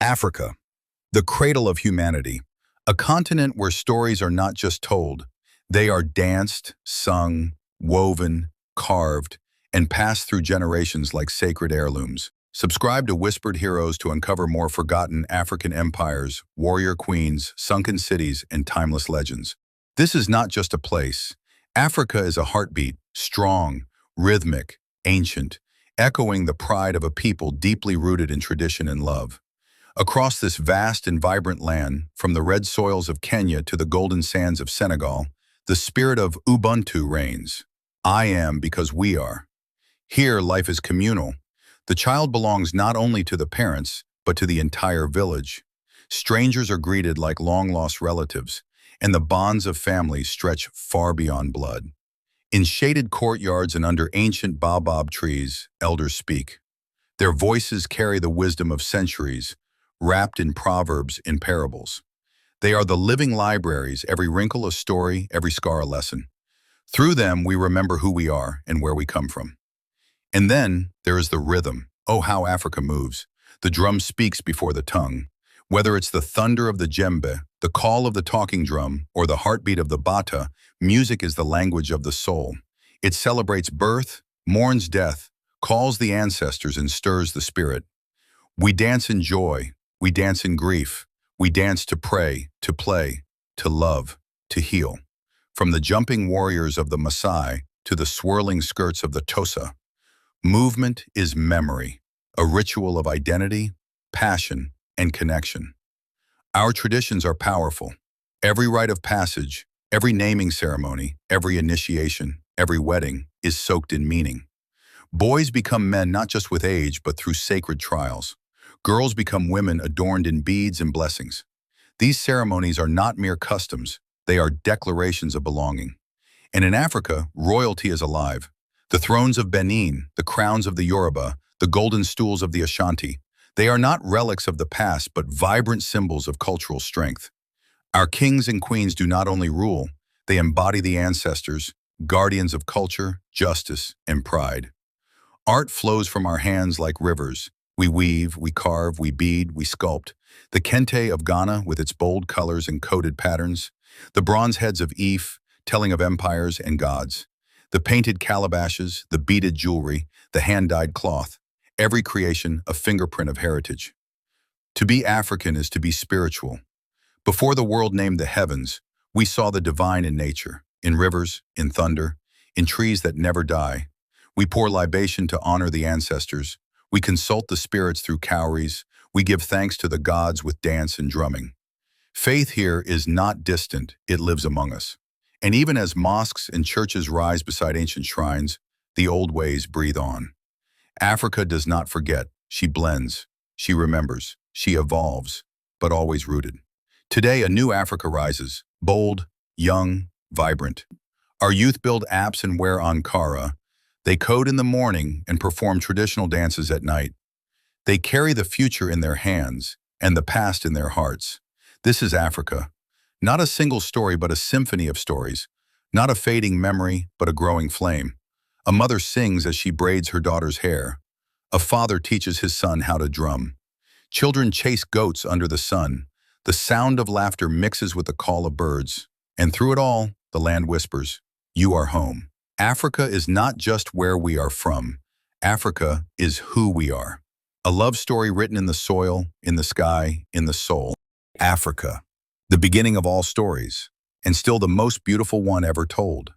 Africa, the cradle of humanity, a continent where stories are not just told, they are danced, sung, woven, carved, and passed through generations like sacred heirlooms. Subscribe to Whispered Heroes to uncover more forgotten African empires, warrior queens, sunken cities, and timeless legends. This is not just a place. Africa is a heartbeat, strong, rhythmic, ancient, echoing the pride of a people deeply rooted in tradition and love. Across this vast and vibrant land, from the red soils of Kenya to the golden sands of Senegal, the spirit of Ubuntu reigns. I am because we are. Here, life is communal. The child belongs not only to the parents, but to the entire village. Strangers are greeted like long-lost relatives, and the bonds of family stretch far beyond blood. In shaded courtyards and under ancient baobab trees, elders speak. Their voices carry the wisdom of centuries, wrapped in proverbs and parables. They are the living libraries, every wrinkle a story, every scar a lesson. Through them, we remember who we are and where we come from. And then there is the rhythm. Oh, how Africa moves. The drum speaks before the tongue. Whether it's the thunder of the djembe, the call of the talking drum, or the heartbeat of the bata, music is the language of the soul. It celebrates birth, mourns death, calls the ancestors, and stirs the spirit. We dance in joy. We dance in grief. We dance to pray, to play, to love, to heal. From the jumping warriors of the Maasai to the swirling skirts of the Tosa, movement is memory, a ritual of identity, passion, and connection. Our traditions are powerful. Every rite of passage, every naming ceremony, every initiation, every wedding is soaked in meaning. Boys become men not just with age, but through sacred trials. Girls become women adorned in beads and blessings. These ceremonies are not mere customs, they are declarations of belonging. And in Africa, royalty is alive. The thrones of Benin, the crowns of the Yoruba, the golden stools of the Ashanti, they are not relics of the past, but vibrant symbols of cultural strength. Our kings and queens do not only rule, they embody the ancestors, guardians of culture, justice, and pride. Art flows from our hands like rivers. We weave, we carve, we bead, we sculpt. The kente of Ghana with its bold colors and coded patterns. The bronze heads of Ife, telling of empires and gods. The painted calabashes, the beaded jewelry, the hand-dyed cloth. Every creation a fingerprint of heritage. To be African is to be spiritual. Before the world named the heavens, we saw the divine in nature, in rivers, in thunder, in trees that never die. We pour libation to honor the ancestors. We consult the spirits through cowries. We give thanks to the gods with dance and drumming. Faith here is not distant, it lives among us. And even as mosques and churches rise beside ancient shrines, the old ways breathe on. Africa does not forget, she blends, she remembers, she evolves, but always rooted. Today, a new Africa rises, bold, young, vibrant. Our youth build apps and wear Ankara. They code in the morning and perform traditional dances at night. They carry the future in their hands and the past in their hearts. This is Africa. Not a single story, but a symphony of stories. Not a fading memory, but a growing flame. A mother sings as she braids her daughter's hair. A father teaches his son how to drum. Children chase goats under the sun. The sound of laughter mixes with the call of birds. And through it all, the land whispers, "You are home." Africa is not just where we are from. Africa is who we are. A love story written in the soil, in the sky, in the soul. Africa, the beginning of all stories, and still the most beautiful one ever told.